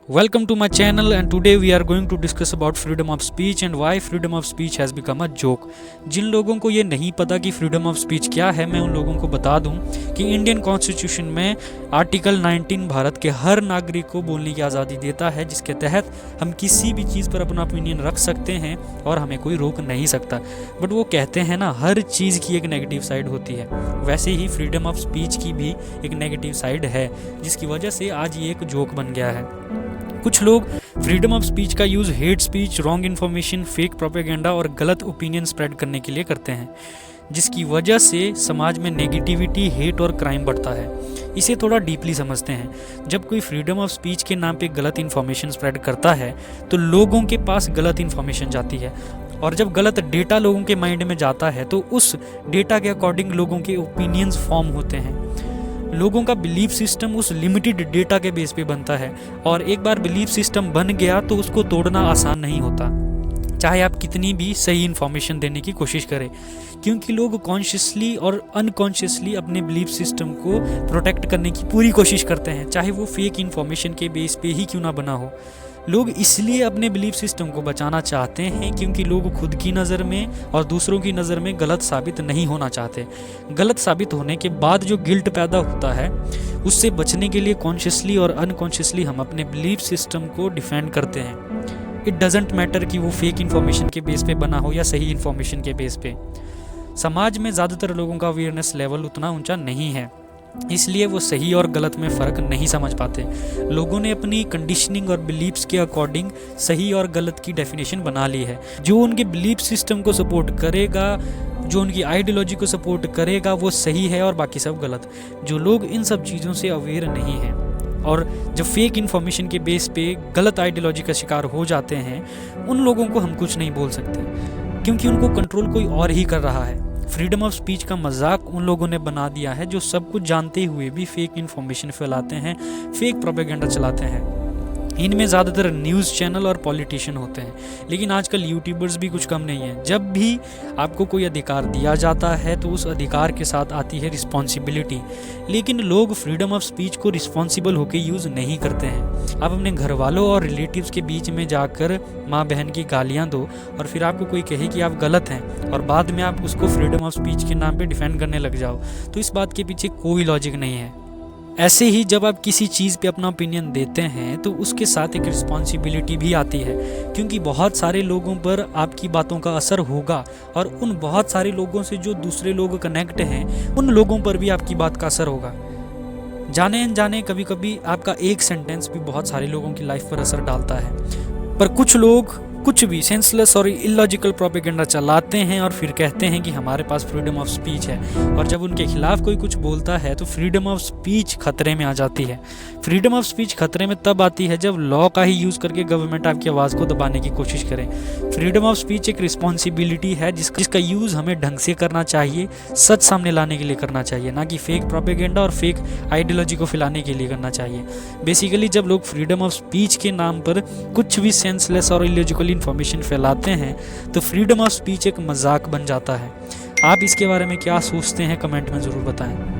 Welcome to my channel and today we are going to discuss about freedom of speech and why freedom of speech has become a joke। जिन लोगों को ये नहीं पता कि freedom of speech क्या है, मैं उन लोगों को बता दूं कि इंडियन कॉन्स्टिट्यूशन में आर्टिकल 19 भारत के हर नागरिक को बोलने की आज़ादी देता है, जिसके तहत हम किसी भी चीज़ पर अपना ओपिनियन रख सकते हैं और हमें कोई रोक नहीं सकता। बट वो कहते हैं ना, हर चीज़ की एक नेगेटिव साइड होती है, वैसे ही फ्रीडम ऑफ स्पीच की भी एक नेगेटिव साइड है, जिसकी वजह से आज ये एक जोक बन गया है। कुछ लोग फ्रीडम ऑफ स्पीच का use hate speech, wrong information, fake propaganda और गलत ओपिनियन स्प्रेड करने के लिए करते हैं, जिसकी वजह से समाज में नेगेटिविटी, हेट और क्राइम बढ़ता है। इसे थोड़ा डीपली समझते हैं। जब कोई फ्रीडम ऑफ स्पीच के नाम पे गलत इन्फॉर्मेशन स्प्रेड करता है तो लोगों के पास गलत इन्फॉर्मेशन जाती है, और जब गलत डेटा लोगों के माइंड में जाता है तो उस डेटा के अकॉर्डिंग लोगों के ओपिनियंस फॉर्म होते हैं। लोगों का बिलीफ सिस्टम उस लिमिटेड डेटा के बेस पे बनता है, और एक बार बिलीफ सिस्टम बन गया तो उसको तोड़ना आसान नहीं होता, चाहे आप कितनी भी सही इन्फॉर्मेशन देने की कोशिश करें, क्योंकि लोग कॉन्शियसली और अनकॉन्शियसली अपने बिलीफ सिस्टम को प्रोटेक्ट करने की पूरी कोशिश करते हैं, चाहे वो फेक इन्फॉर्मेशन के बेस पे ही क्यों ना बना हो। लोग इसलिए अपने बिलीफ सिस्टम को बचाना चाहते हैं क्योंकि लोग खुद की नज़र में और दूसरों की नज़र में गलत साबित नहीं होना चाहते। गलत साबित होने के बाद जो गिल्ट पैदा होता है, उससे बचने के लिए कॉन्शियसली और अनकॉन्शियसली हम अपने बिलीफ सिस्टम को डिफेंड करते हैं। इट डजेंट मैटर कि वो फेक इन्फॉर्मेशन के बेस पे बना हो या सही इन्फॉर्मेशन के बेस पे। समाज में ज़्यादातर लोगों का अवेयरनेस लेवल उतना ऊंचा नहीं है, इसलिए वो सही और गलत में फ़र्क नहीं समझ पाते। लोगों ने अपनी कंडीशनिंग और बिलीव्स के अकॉर्डिंग सही और गलत की डेफिनेशन बना ली है। जो उनके बिलीफ सिस्टम को सपोर्ट करेगा, जो उनकी आइडियोलॉजी को सपोर्ट करेगा, वो सही है और बाकी सब गलत। जो लोग इन सब चीज़ों से अवेयर नहीं हैं और जब फेक इन्फॉर्मेशन के बेस पे गलत आइडियोलॉजी का शिकार हो जाते हैं, उन लोगों को हम कुछ नहीं बोल सकते, क्योंकि उनको कंट्रोल कोई और ही कर रहा है। फ्रीडम ऑफ स्पीच का मजाक उन लोगों ने बना दिया है जो सब कुछ जानते हुए भी फेक इन्फॉर्मेशन फैलाते हैं, फेक प्रोपेगेंडा चलाते हैं। इनमें ज़्यादातर न्यूज़ चैनल और पॉलिटिशियन होते हैं, लेकिन आजकल यूट्यूबर्स भी कुछ कम नहीं हैं। जब भी आपको कोई अधिकार दिया जाता है तो उस अधिकार के साथ आती है रिस्पॉन्सिबिलिटी, लेकिन लोग फ्रीडम ऑफ स्पीच को रिस्पॉन्सिबल होकर यूज़ नहीं करते हैं। आप अपने घर वालों और रिलेटिव्स के बीच में जाकर माँ बहन की गालियाँ दो और फिर आपको कोई कहे कि आप गलत हैं और बाद में आप उसको फ्रीडम ऑफ स्पीच के नाम पे डिफेंड करने लग जाओ, तो इस बात के पीछे कोई लॉजिक नहीं है। ऐसे ही जब आप किसी चीज़ पे अपना ओपिनियन देते हैं तो उसके साथ एक रिस्पॉन्सिबिलिटी भी आती है, क्योंकि बहुत सारे लोगों पर आपकी बातों का असर होगा, और उन बहुत सारे लोगों से जो दूसरे लोग कनेक्ट हैं, उन लोगों पर भी आपकी बात का असर होगा। जाने अनजाने कभी कभी आपका एक सेंटेंस भी बहुत सारे लोगों की लाइफ पर असर डालता है। पर कुछ लोग कुछ भी सेंसलेस और इलॉजिकल प्रोपेगेंडा चलाते हैं और फिर कहते हैं कि हमारे पास फ्रीडम ऑफ स्पीच है, और जब उनके खिलाफ कोई कुछ बोलता है तो फ्रीडम ऑफ स्पीच खतरे में आ जाती है। फ्रीडम ऑफ स्पीच खतरे में तब आती है जब लॉ का ही यूज़ करके गवर्नमेंट आपकी आवाज़ को दबाने की कोशिश करे। फ्रीडम ऑफ स्पीच एक रिस्पॉन्सिबिलिटी है जिसका यूज़ हमें ढंग से करना चाहिए, सच सामने लाने के लिए करना चाहिए, ना कि फेक प्रोपेगेंडा और फेक आइडियोलॉजी को फैलाने के लिए करना चाहिए। बेसिकली जब लोग फ्रीडम ऑफ स्पीच के नाम पर कुछ भी सेंसलेस और इलॉजिकल इन्फॉर्मेशन फैलाते हैं तो फ्रीडम ऑफ स्पीच एक मजाक बन जाता है। आप इसके बारे में क्या सोचते हैं, कमेंट में ज़रूर बताएं।